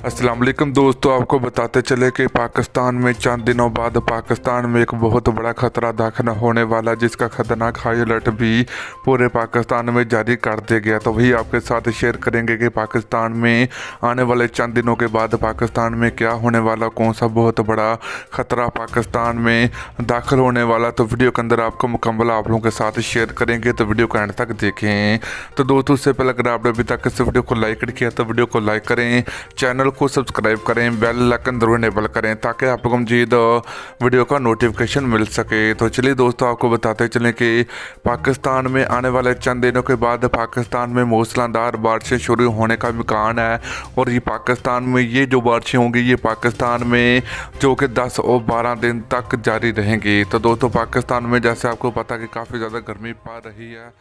अस्सलाम वालेकुम दोस्तों, आपको बताते चले कि पाकिस्तान में चंद दिनों बाद पाकिस्तान में एक बहुत बड़ा खतरा दाखिल होने वाला, जिसका खतरनाक हाई अलर्ट भी पूरे पाकिस्तान में जारी कर दिया गया। तो वही आपके साथ शेयर करेंगे कि पाकिस्तान में आने वाले चंद दिनों के बाद पाकिस्तान में क्या होने वाला, कौन सा बहुत बड़ा खतरा पाकिस्तान में दाखिल होने वाला। तो वीडियो के अंदर आपको मुकम्मल आप लोगों के साथ शेयर करेंगे, तो वीडियो को एंड तक देखें। तो दोस्तों, उससे पहले अगर आपने अभी तक इस वीडियो को लाइक नहीं किया तो वीडियो को लाइक करें, चैनल को सब्सक्राइब करें, बेल आइकन जरूर इनेबल करें ताकि आप लोगों को मजीद वीडियो का नोटिफिकेशन मिल सके। तो चलिए दोस्तों, आपको बताते चलें कि पाकिस्तान में आने वाले चंद दिनों के बाद पाकिस्तान में मूसलाधार बारिशें शुरू होने का इम्कान है। और ये पाकिस्तान में ये जो बारिशें होंगी, ये पाकिस्तान में जो कि 10 और 12 दिन तक जारी रहेंगी। तो दोस्तों, पाकिस्तान में जैसे आपको पता कि काफ़ी ज़्यादा गर्मी पड़ रही है